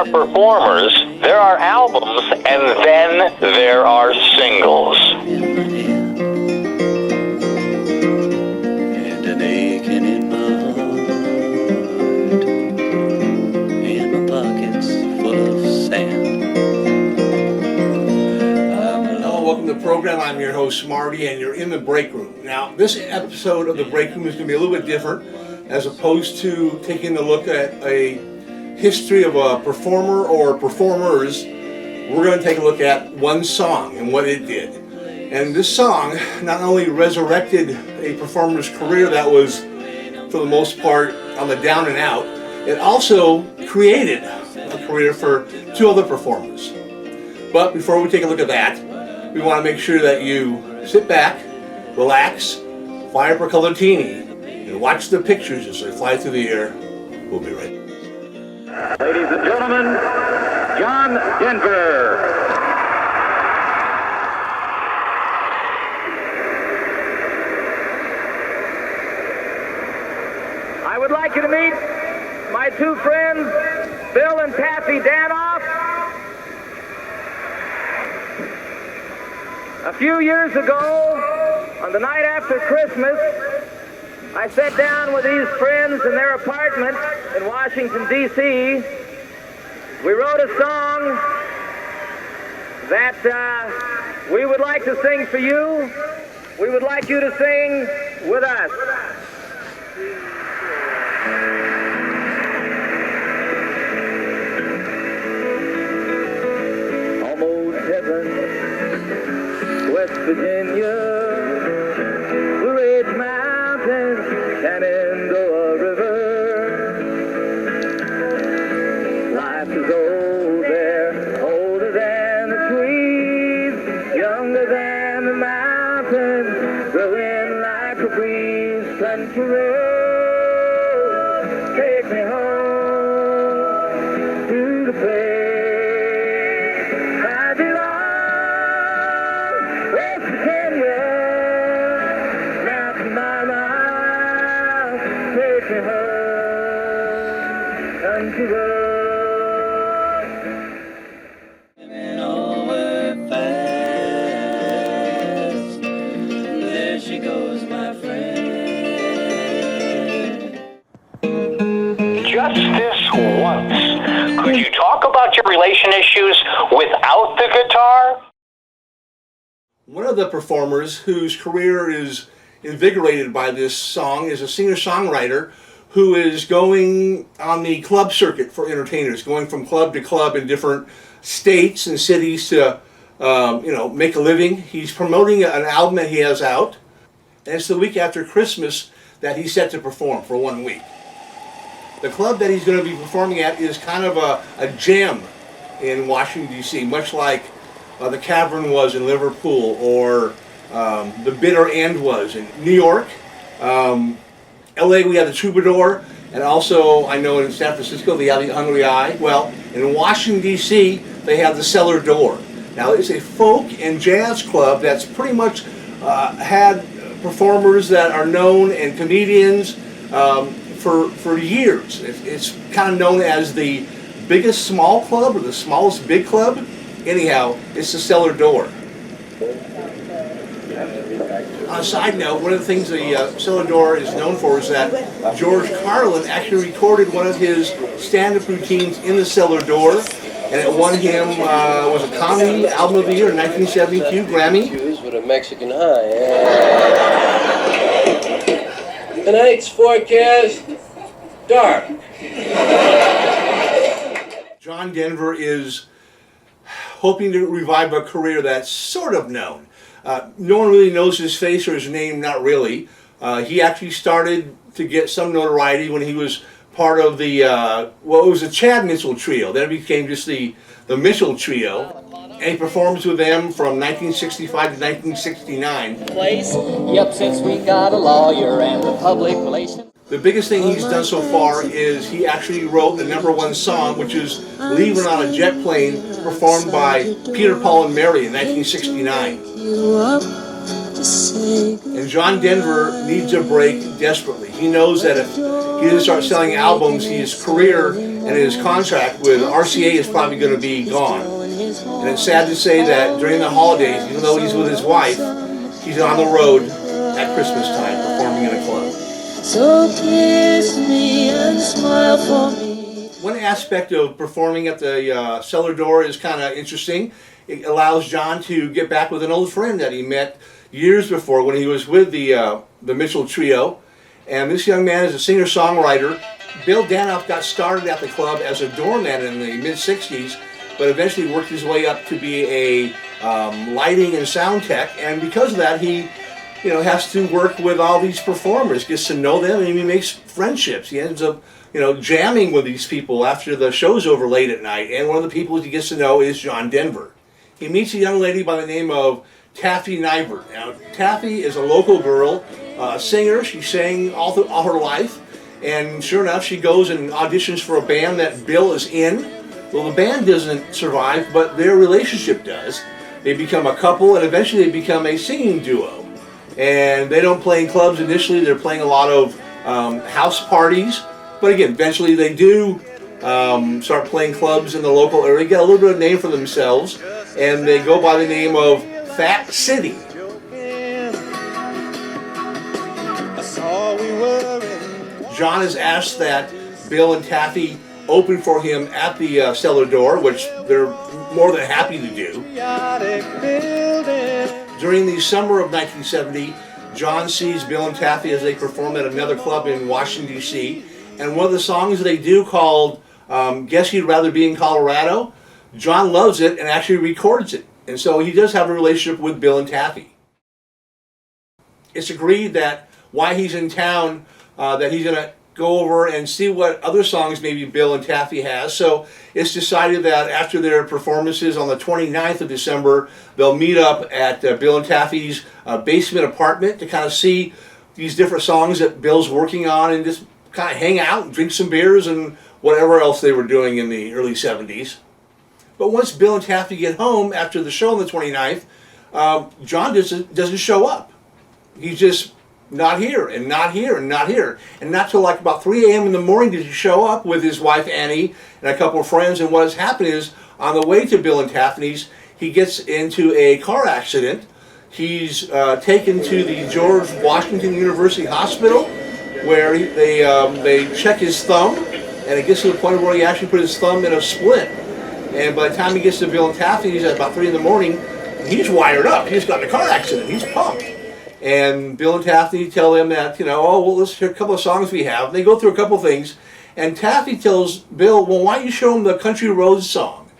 are performers, there are albums, and then there are singles. And an aching in my heart, and my pockets full of sand. Hello, welcome to the program. I'm your host, Marty, and you're in the break room. Now, this episode of the break room is going to be a little bit different, as opposed to taking a look at a history of a performer or performers. We're going to take a look at one song and what it did. And this song not only resurrected a performer's career that was, for the most part, on the down and out, it also created a career for two other performers. But before we take a look at that, we want to make sure that you sit back, relax, fire up a colortini, and watch the pictures as they fly through the air. We'll be right back. Ladies and gentlemen, John Denver. I would like you to meet my two friends, Bill and Patsy Danoff. A few years ago, on the night after Christmas, I sat down with these friends in their apartment in Washington, D.C. We wrote a song that we would like to sing for you. We would like you to sing with us. Almost heaven, West Virginia, Blue Ridge Mountains, Shenandoah River. Life is old there, older than the trees, younger than the mountains, growing like a breeze. Country road, take me home to the place I belong. West Virginia, mountain by mile, take me home, country road. And over fast, there she goes, my friend. Just this once, could you talk about your relation issues without the guitar? One of the performers whose career is invigorated by this song is a singer-songwriter who is going on the club circuit for entertainers, going from club to club in different states and cities to make a living. He's promoting an album that he has out, and it's the week after Christmas that he's set to perform for 1 week. The club that he's going to be performing at is kind of a jam in Washington, D.C., much like the Cavern was in Liverpool, or the Bitter End was in New York. L.A., we have the Troubadour, and also I know in San Francisco they have the Hungry Eye. Well, in Washington, D.C., they have the Cellar Door. Now, it's a folk and jazz club that's pretty much had performers that are known and comedians for years. It's kind of known as the biggest small club or the smallest big club. Anyhow, it's the Cellar Door. On a side note, one of the things the Cellar Door is known for is that George Carlin actually recorded one of his stand-up routines in the Cellar Door, and it won him, was a Comedy Album of the Year in 1972 Grammy. With a Mexican high. Tonight's forecast, dark. John Denver is hoping to revive a career that's sort of known. No one really knows his face or his name, not really. He actually started to get some notoriety when he was part of the, it was the Chad Mitchell Trio. Then it became just the Mitchell Trio. And he performs with them from 1965 to 1969. Place. Yep, since we got a lawyer and the public relations. The biggest thing he's done so far is he actually wrote the #1 song, which is Leaving on a Jet Plane, performed by Peter, Paul, and Mary in 1969. And John Denver needs a break desperately. He knows that if he doesn't start selling albums, his career and his contract with RCA is probably going to be gone. And it's sad to say that during the holidays, even though he's with his wife, he's on the road at Christmas time performing in a club. So kiss me and smile for me. One aspect of performing at the cellar door is kind of interesting. It allows John to get back with an old friend that he met years before when he was with the Mitchell Trio. And this young man is a singer-songwriter. Bill Danoff got started at the club as a doorman in the mid-'60s, but eventually worked his way up to be a lighting and sound tech. And because of that, he has to work with all these performers, gets to know them, and he makes friendships. He ends up jamming with these people after the show's over late at night. And one of the people he gets to know is John Denver. He meets a young lady by the name of Taffy Nivert. Now, Taffy is a local girl, a singer. She sang all her life. And sure enough, she goes and auditions for a band that Bill is in. Well, the band doesn't survive, but their relationship does. They become a couple, and eventually they become a singing duo. And they don't play in clubs initially. They're playing a lot of house parties. But again, eventually they do start playing clubs in the local area, get a little bit of a name for themselves, and they go by the name of Fat City. John has asked that Bill and Taffy open for him at the cellar door, which they're more than happy to do. During the summer of 1970, John sees Bill and Taffy as they perform at another club in Washington, D.C., and one of the songs they do called Guess You'd Rather Be in Colorado, John loves it and actually records it. And so he does have a relationship with Bill and Taffy. It's agreed that while he's in town, that he's going to go over and see what other songs maybe Bill and Taffy has. So it's decided that after their performances on the 29th of December, they'll meet up at Bill and Taffy's basement apartment to kind of see these different songs that Bill's working on and just kind of hang out and drink some beers and whatever else they were doing in the early 70s. But once Bill and Taffy get home after the show on the 29th, John doesn't show up. He's just not here and not here and not here. And not till like about 3 a.m. in the morning did he show up with his wife Annie and a couple of friends. And what has happened is on the way to Bill and Taffy's, he gets into a car accident. He's taken to the George Washington University Hospital where they check his thumb, and it gets to the point where he actually put his thumb in a splint. And by the time he gets to Bill and Taffy's at about 3 in the morning, he's wired up. He's got in a car accident. He's pumped. And Bill and Taffy tell him that, let's hear a couple of songs we have. They go through a couple of things, and Taffy tells Bill, well, why don't you show him the Country Roads song?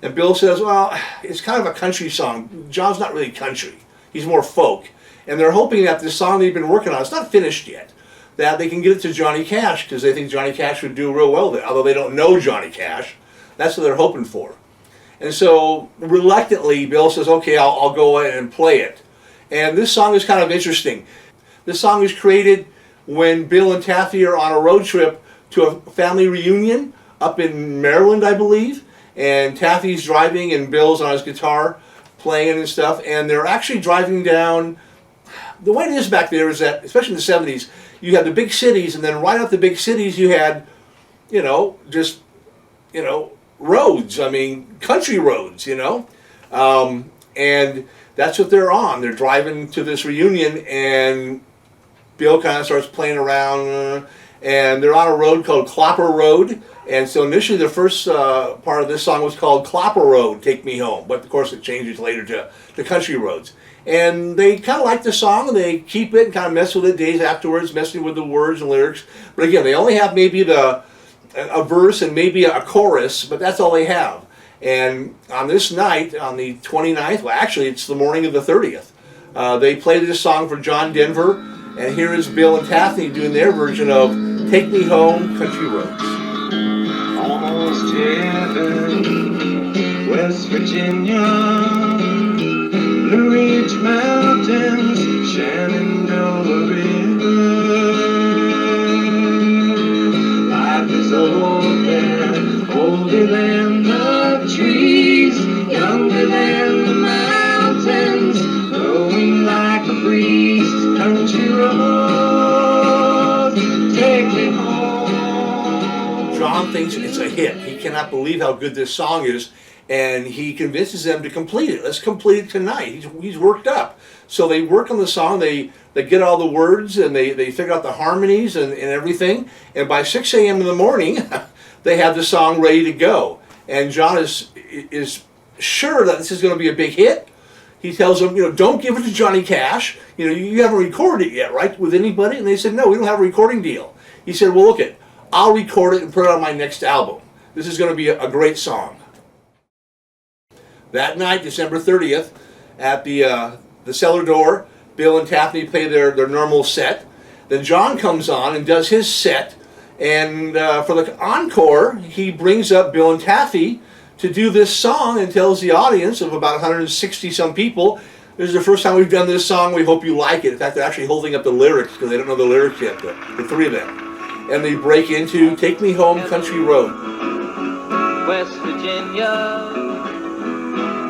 And Bill says, well, it's kind of a country song. John's not really country. He's more folk. And they're hoping that this song they've been working on, it's not finished yet, that they can get it to Johnny Cash, because they think Johnny Cash would do real well with it. Although they don't know Johnny Cash, that's what they're hoping for. And so, reluctantly, Bill says, okay, I'll go ahead and play it. And this song is kind of interesting. This song was created when Bill and Taffy are on a road trip to a family reunion up in Maryland, I believe. And Taffy's driving and Bill's on his guitar playing and stuff. And they're actually driving down. The way it is back there is that, especially in the 70s, you had the big cities, and then right up the big cities you had, roads. I mean, country roads, and that's what they're on. They're driving to this reunion, and Bill kind of starts playing around, and they're on a road called Clopper Road. And so initially the first part of this song was called Clopper Road, Take Me Home. But of course it changes later to Country Roads. And they kind of like the song, and they keep it and kind of mess with it days afterwards, messing with the words and lyrics. But again, they only have maybe a verse and maybe a chorus, but that's all they have. And on this night, on the 29th, well actually it's the morning of the 30th, they played this song for John Denver, and here is Bill and Taffy doing their version of Take Me Home, Country Roads. Almost heaven, West Virginia, Blue Ridge Mountains, Shenandoah River. Life is open, older than the trees, younger than the mountains, blowing like a breeze. Country roads, take me home. John John thinks it's a hit. He cannot believe how good this song is, and he convinces them to complete it. Let's complete it tonight. He's worked up. So they work on the song, they get all the words, and they figure out the harmonies and everything, and by 6 a.m. in the morning, they have the song ready to go. And John is sure that this is going to be a big hit. He tells them, don't give it to Johnny Cash. You haven't recorded it yet, right, with anybody? And they said, no, we don't have a recording deal. He said, well, look I'll record it and put it on my next album. This is going to be a great song. That night, December 30th, at the cellar door, Bill and Taffy play their normal set. Then John comes on and does his set. And for the encore, he brings up Bill and Taffy to do this song and tells the audience of about 160 some people, this is the first time we've done this song, we hope you like it. In fact, they're actually holding up the lyrics because they don't know the lyrics yet, the three of them. And they break into Take Me Home Country Road. West Virginia,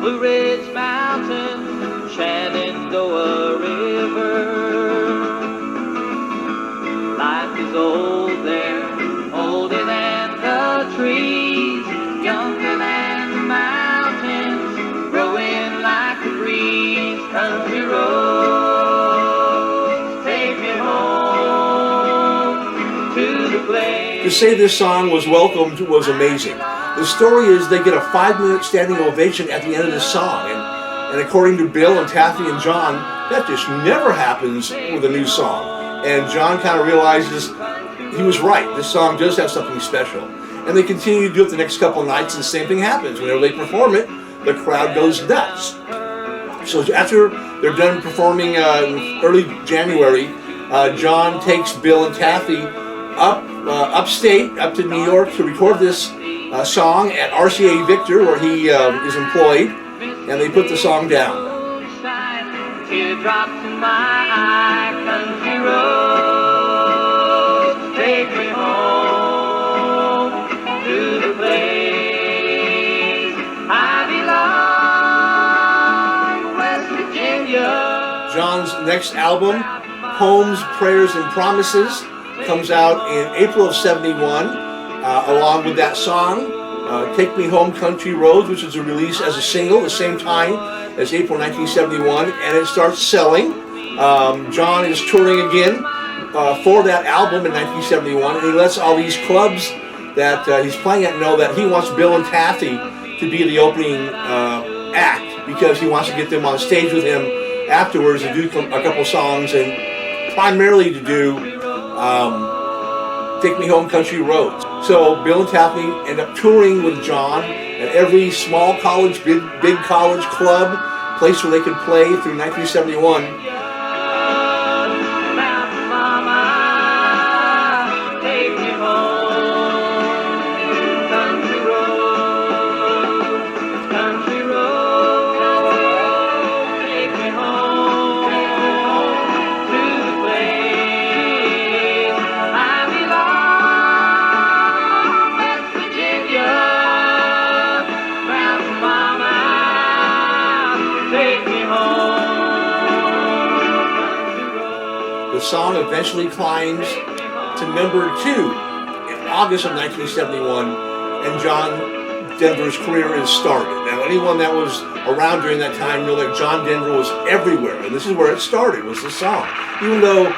Blue Ridge Mountain, Shenandoah River. Life is old there, older than the trees, younger than the mountains, growing like the breeze. Country roads, take me home to the place. To say this song was welcomed was amazing. The story is they get a 5-minute standing ovation at the end of this song, and according to Bill and Taffy and John, that just never happens with a new song. And John kind of realizes he was right. This song does have something special. And they continue to do it the next couple of nights, and the same thing happens. Whenever they perform it, the crowd goes nuts. So after they're done performing in early January, John takes Bill and Taffy upstate, up to New York, to record this song at RCA Victor, where he is employed, and they put the song down. Teardrops in my eye, country roads, take me home to the place I belong, West Virginia. John's next album, Poems, Prayers, and Promises, comes out in April of '71, along with that song, Take Me Home Country Roads, which was a release as a single the same time as April 1971, and it starts selling. John is touring again for that album in 1971, and he lets all these clubs that he's playing at know that he wants Bill and Taffy to be the opening act, because he wants to get them on stage with him afterwards to do a couple songs, and primarily to do Take Me Home Country Roads. So Bill and Taffy end up touring with John at every small college, big college club, place where they could play through 1971. The song eventually climbs to number 2 in August of 1971, and John Denver's career is started. Now, anyone that was around during that time knew that John Denver was everywhere, and this is where it started, was this song. Even though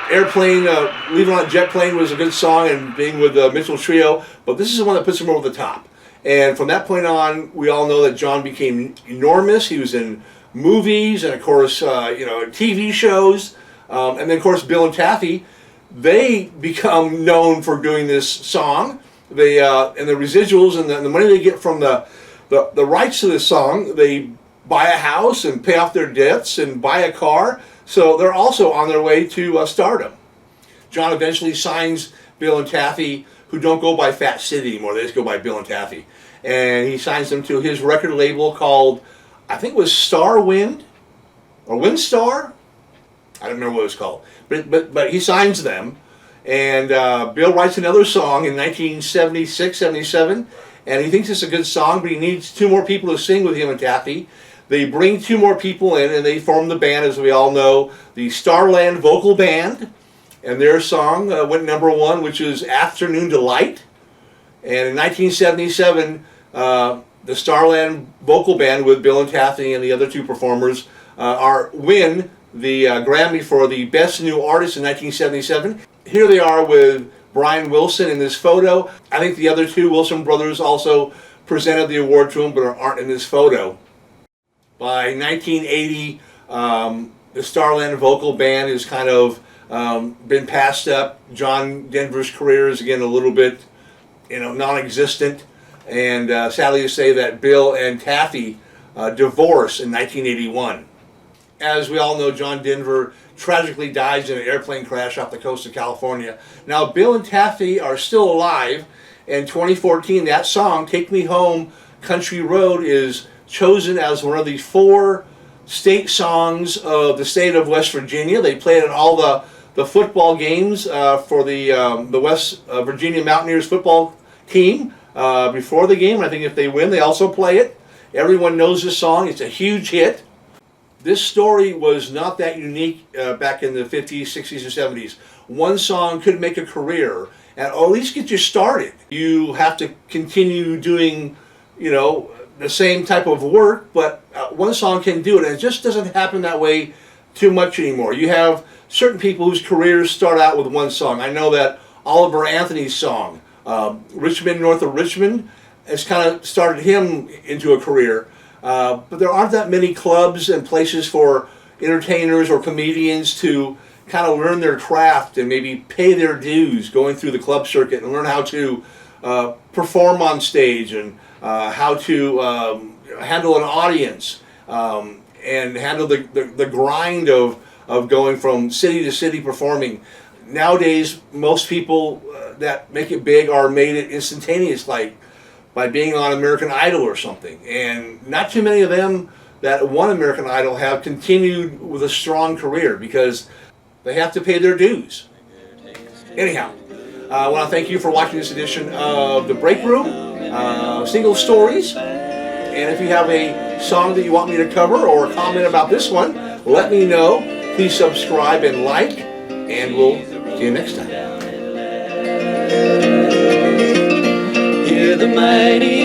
Airplane, Leaving on a Jet Plane was a good song, and being with the Mitchell Trio, but this is the one that puts him over the top. And from that point on, we all know that John became enormous. He was in movies and, of course, TV shows. And then, of course, Bill and Taffy, they become known for doing this song. They and the residuals and the money they get from the rights to this song, they buy a house and pay off their debts and buy a car. So they're also on their way to stardom. John eventually signs Bill and Taffy, who don't go by Fat City anymore. They just go by Bill and Taffy. And he signs them to his record label called, I think it was Star Wind, or Windstar? I don't remember what it was called. But he signs them. And Bill writes another song in 1976, 77. And he thinks it's a good song, but he needs 2 more people to sing with him and Taffy. They bring 2 more people in, and they form the band, as we all know, the Starland Vocal Band. And their song went number 1, which is Afternoon Delight. And in 1977, the Starland Vocal Band with Bill and Taffy and the other two performers win the Grammy for the Best New Artist in 1977. Here they are with Brian Wilson in this photo. I think the other two Wilson brothers also presented the award to him, but aren't in this photo. By 1980, the Starland Vocal Band has kind of been passed up. John Denver's career is again a little bit, non-existent. And sadly to say that Bill and Taffy divorced in 1981. As we all know, John Denver tragically dies in an airplane crash off the coast of California. Now, Bill and Taffy are still alive. In 2014, that song, Take Me Home, Country Road, is chosen as one of the 4 state songs of the state of West Virginia. They played at all the football games for the West Virginia Mountaineers football team before the game. I think if they win, they also play it. Everyone knows this song. It's a huge hit. This story was not that unique back in the 50s, 60s, and 70s. One song could make a career, and or at least get you started. You have to continue doing, the same type of work, but one song can do it, and it just doesn't happen that way too much anymore. You have certain people whose careers start out with one song. I know that Oliver Anthony's song, Richmond North of Richmond, has kind of started him into a career. But there aren't that many clubs and places for entertainers or comedians to kind of learn their craft and maybe pay their dues going through the club circuit and learn how to perform on stage and how to handle an audience and handle the grind of going from city to city performing. Nowadays, most people that make it big are made it instantaneous, like by being on American Idol or something. And not too many of them that won American Idol have continued with a strong career because they have to pay their dues. Anyhow, I want to thank you for watching this edition of The Breakroom, Single Stories. And if you have a song that you want me to cover or a comment about this one, let me know. Please subscribe and like, and we'll see you next time. Hear the mighty